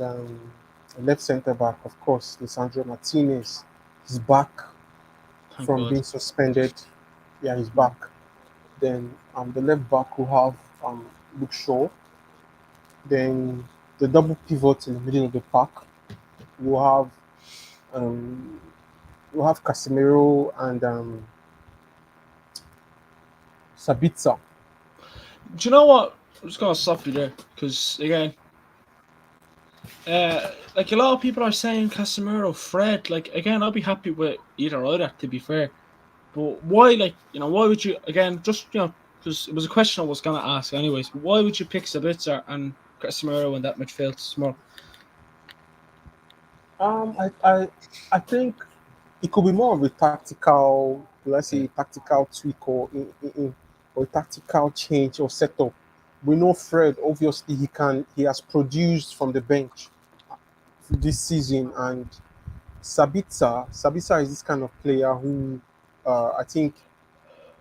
left centre back, of course, Lisandro Martinez. He's back Thank from God. being suspended. Yeah, he's Mm. back. Then the left back will have Luke Shaw. Then the double pivot in the middle of the pack will have um, Casemiro and Sabitzer. Do you know what? I'm just gonna stop you there because again, like a lot of people are saying Casemiro, Fred. Like again, I'll be happy with either. To be fair, but why? Like why would you again? Just because it was a question I was gonna ask anyways. But why would you pick Sabitzer and Casemiro in that midfield tomorrow? I think it could be more of a tactical, let's say, Yeah. tactical tweak or a tactical change or setup. We know Fred. Obviously, he has produced from the bench this season, and Sabitzer is this kind of player who I think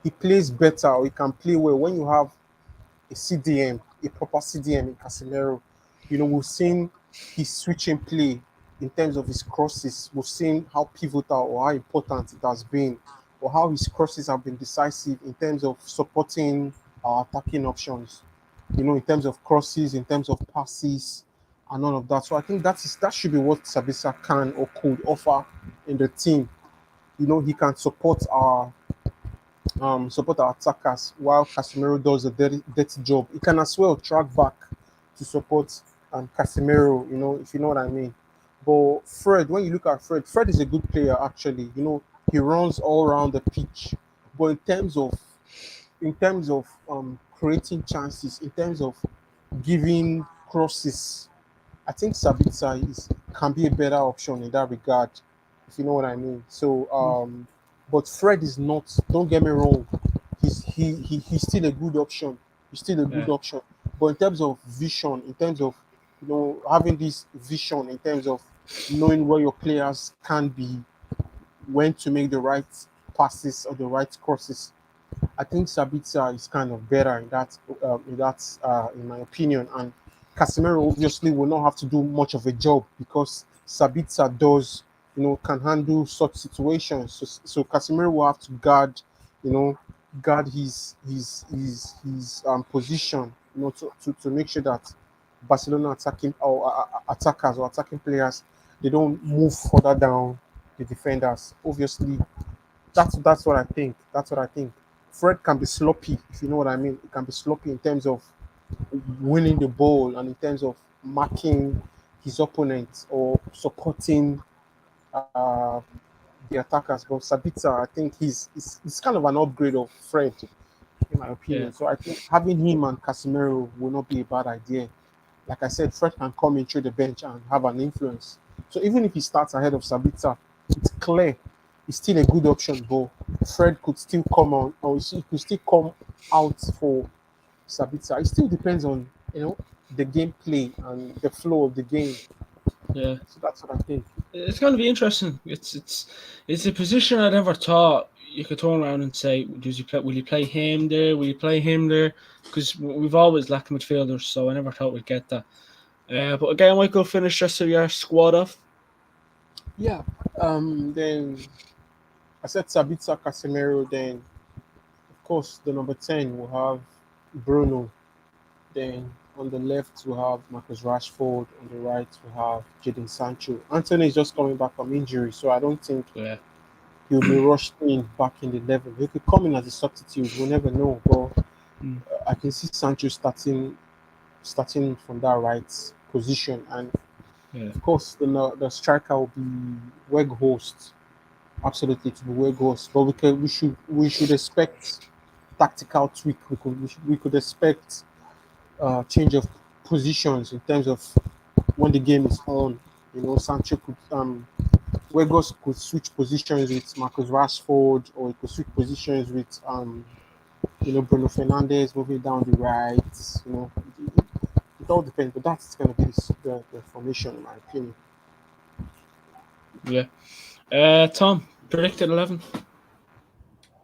he plays better or he can play well when you have a CDM, a proper CDM in Casemiro. We've seen his switching play in terms of his crosses. We've seen how pivotal or how important it has been, or how his crosses have been decisive in terms of supporting our attacking options. In terms of crosses, in terms of passes, and all of that. So I think that should be what Sabisa can or could offer in the team. He can support our attackers while Casemiro does a dirty job. He can as well track back to support Casemiro, if you know what I mean. But Fred, when you look at Fred is a good player actually. He runs all around the pitch. But in terms of creating chances, in terms of giving crosses, I think Sabitzer can be a better option in that regard, if you know what I mean. So, Mm. but Fred is not. Don't get me wrong. He's still a good option. He's still a good Yeah. option. But in terms of vision, in terms of having this vision in terms of knowing where your players can be, when to make the right passes or the right crosses. I think Sabitzer is kind of better in my opinion. And Casemiro obviously will not have to do much of a job because Sabitzer can handle such situations. So Casemiro will have to you know, guard his position, to make sure that Barcelona attacking or attackers or attacking players, they don't move further down the defenders. Obviously, that's what I think. That's what I think. Fred can be sloppy, if you know what I mean. It can be sloppy in terms of winning the ball and in terms of marking his opponents or supporting the attackers. But Sabitzer, I think he's kind of an upgrade of Fred, in my Yeah. opinion. So I think having him and Casemiro will not be a bad idea. Like I said, Fred can come in through the bench and have an influence. So even if he starts ahead of Sabitzer, it's clear it's still a good option. But Fred could still come on, or he could still come out for Sabitzer. It still depends on the gameplay and the flow of the game. Yeah. So that's what I think. It's going to be interesting. It's a position I never thought you could turn around and say, "Does you play? Will you play him there? Will you play him there?" Because we've always lacked midfielders, so I never thought we'd get that. But again, Michael, finish just so your squad off. Yeah. Then I said Sabitzer, Casemiro. Then of course the number 10 will have Bruno. Then on the left we have Marcus Rashford. On the right we have Jadon Sancho. Anthony is just coming back from injury, so I don't think Yeah, he'll be rushed in back in the level. He could come in as a substitute. We'll never know. But Mm. I can see Sancho starting from that right position, and yeah, of course the striker will be Weghorst. Absolutely, to be Weghorst. But we should expect tactical tweak. We could expect change of positions in terms of when the game is on. Sancho could Weghorst could switch positions with Marcus Rashford, or he could switch positions with Bruno Fernandes moving down the right. It all depends, but that's going to be the formation, in my opinion. yeah. Tom, predicted 11.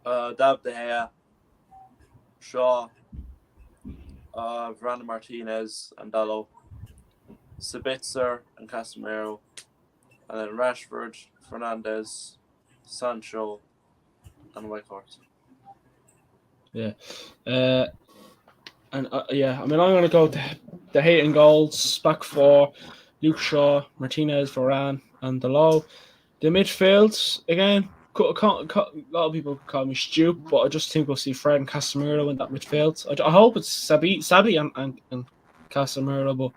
David De Gea, Shaw, Fernando Martinez and Dallo, Sabitzer and Casemiro, and then Rashford, Fernandez, Sancho, and Weghorst. Yeah. And yeah, I mean, I'm going to go the hate and goals, back four, Luke Shaw, Martinez, Varane, and Dalot. The midfield, again, a lot of people call me stupid, but I just think we'll see Fred and Casemiro in that midfield. I hope it's Sabi and Casemiro, but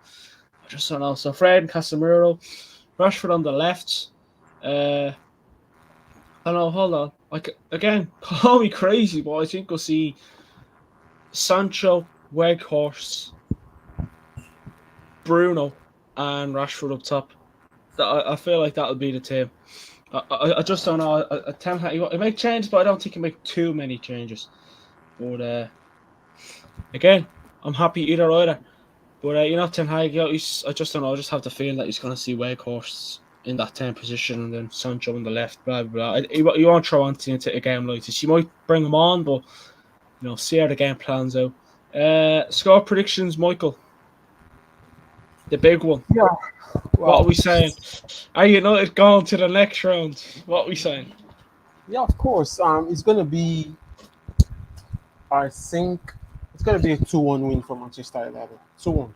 I just don't know. So Fred and Casemiro, Rashford on the left. I don't know, hold on. Again, call me crazy, but I think we'll see Sancho, Weghorst, Bruno, and Rashford up top. I feel like that'll be the team. I just don't know. Ten Hag, he make changes, but I don't think he make too many changes. But again, I'm happy either. But Ten Hag, I just don't know. I just have the feeling that he's going to see Weghorst in that 10 position and then Sancho on the left. Blah blah blah. He won't throw Anthony into a game like this. You might bring him on, but see how the game plans out. Score predictions, Michael. The big one. Yeah, What well, are we saying? Are United going to the next round? What are we saying? yeah, of course. It's gonna be. I think it's gonna be a 2-1 win for Manchester United. 2-1. Goal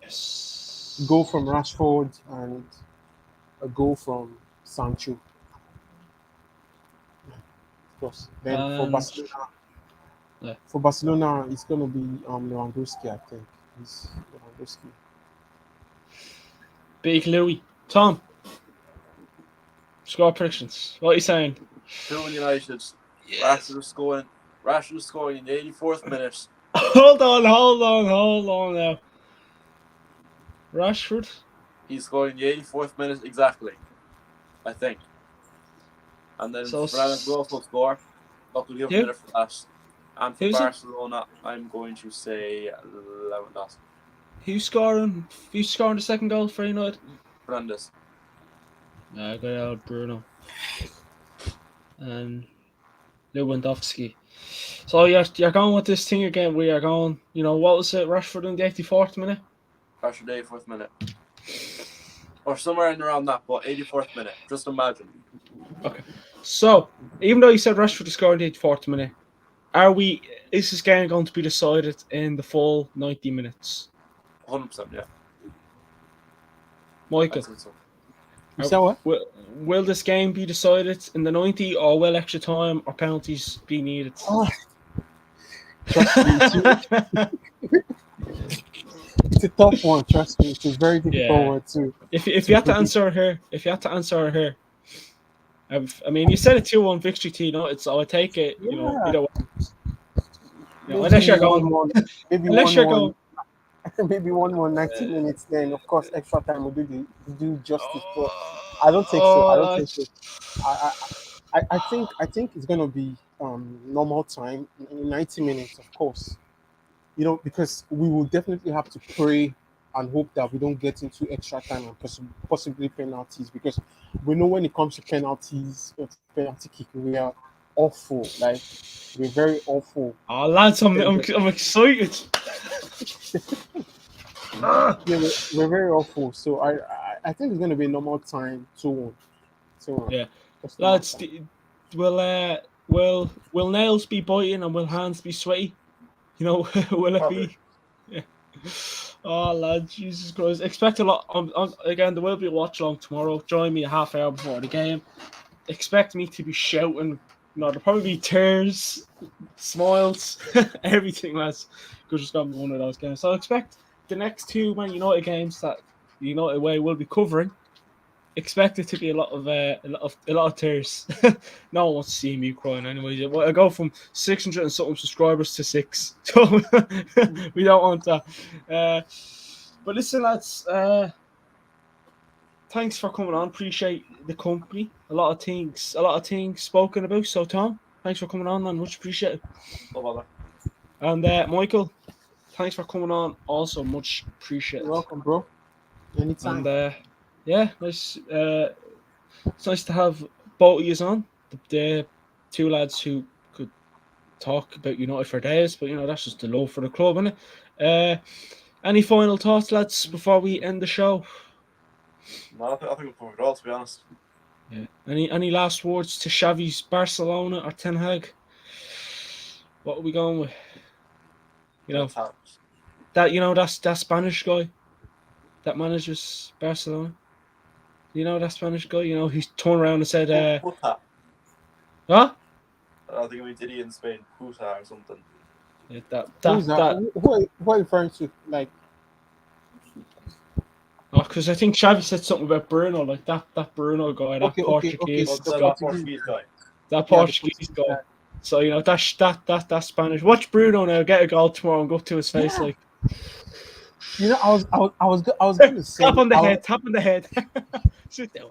Yes. from Rashford and a goal from Sancho. Of course. Then And yeah, for Barcelona, it's gonna be Lewandowski. I think he's Lewandowski. Big Louis. Tom, score predictions. What are you saying? 2 United. Yes. Rashford is scoring in the 84th minute. Hold on now. Rashford. He's scoring in the 84th minute exactly, I think. And then So Fernandez will also score. Not going to give a who? minute for that. And for Who's it? Barcelona, I'm going to say Lewandowski. Who's scoring? Who's scoring the second goal for United? Fernandes. I got out Bruno and Lewandowski. So you're going with this thing again. We are going. You know what was it? Rashford in the 84th minute. Rashford 84th minute. Or somewhere in around that, but 84th minute. Just imagine. Okay. So even though you said Rashford to score in the 84th minute, is this game going to be decided in the full 90 minutes? 100%, yeah. Michael, I think so. You said what? will this game be decided in the 90 or will extra time or penalties be needed? Oh, trust me, it's a tough one. Trust me, it's a very difficult one too. If you had to answer her, I mean, you said a 2-1 victory to United, so I take it. You know, either way. Unless you're going, maybe unless you're going. maybe 90 minutes. Then of course extra time will do justice. But I don't think so. I don't think so. I think it's gonna be normal time, 90 minutes, of course. You know, because we will definitely have to pray and hope that we don't get into extra time and possibly penalties, because we know when it comes to penalties, penalty kick, we are awful. Like, we're very awful. Oh, lads, I'm excited. Yeah, we're very awful. So I think it's going to be a normal time 2-1. Yeah, lads, will nails be biting and will hands be sweaty? You know, will it be? Yeah. Oh, lads, Jesus Christ! Expect a lot. Again, there will be a watch along tomorrow. Join me a half hour before the game. Expect me to be shouting. No, there'll probably be tears, smiles, everything, lads. Because it's going to be one of those games. So expect the next two Man United games that the United way will be covering. Expect it to be a lot of tears. No one wants to see me crying anyway. I go from 600 and something subscribers to 6, so we don't want that. But listen, lads. Thanks for coming on. Appreciate the company. A lot of things spoken about. So Tom, thanks for coming on, man. Much appreciated. No bother. And Michael, thanks for coming on. Also much appreciated. You're welcome, bro. Anytime. And yeah, nice. It's nice to have both of you on. The two lads who could talk about United for days, but that's just the love for the club, isn't it? Any final thoughts, lads, before we end the show? No, I think we've covered it all, to be honest. Yeah. Any last words to Xavi's Barcelona or Ten Hag? What are we going with? That Spanish guy that manages Barcelona. That Spanish guy. He turned around and said, Puta. "What?" I think we did it in Spain, Puta or something. Yeah, Who are you referring to? Like, because I think Xavi said something about Bruno, like that Bruno guy, that Portuguese That Portuguese guy. That Portuguese guy. So that Spanish. Watch Bruno now get a goal tomorrow and go up to his face like. I was going to say tap on the head. Sit down.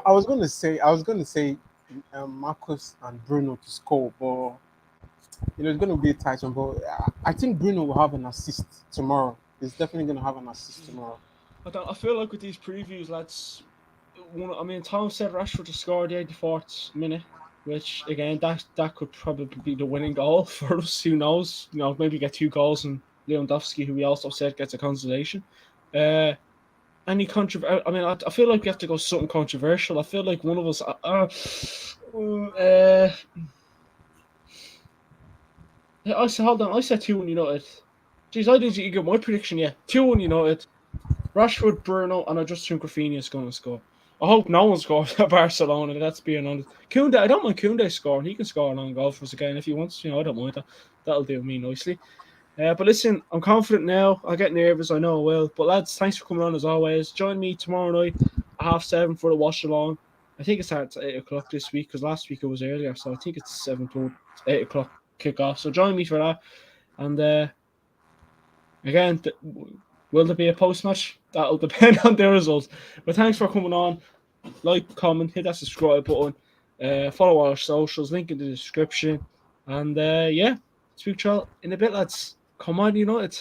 I was going to say Marcus and Bruno to score, but it's going to be a tight one. But I think Bruno will have an assist tomorrow. He's definitely going to have an assist tomorrow. I feel like with these previews, lads, Tom said Rashford to score the 84th minute, which again that could probably be the winning goal for us. Who knows? Maybe get 2 goals and Lewandowski, who we also said gets a consolation. Any controversial? I feel like we have to go something controversial. I feel like one of us. I said, hold on. I said 2-1 United. Jeez, I didn't get my prediction yet. 2-1 United. Rashford, Bruno, and I just think Rafinha is going to score. I hope no one scores at Barcelona. That's being honest. Koundé, I don't mind Koundé scoring. He can score an own goal for us again if he wants. I don't mind that. That'll do me nicely. But listen, I'm confident now. I get nervous. I know I will. But lads, thanks for coming on as always. Join me tomorrow night at 7:30 for the watch along. I think it starts at 8 o'clock this week because last week it was earlier. So I think it's 7 to 8 o'clock kickoff. So join me for that. And again, will there be a post-match? That'll depend on the results. But thanks for coming on. Like, comment, hit that subscribe button. Follow our socials, link in the description. And yeah, speak to you all in a bit, lads. Come on, United.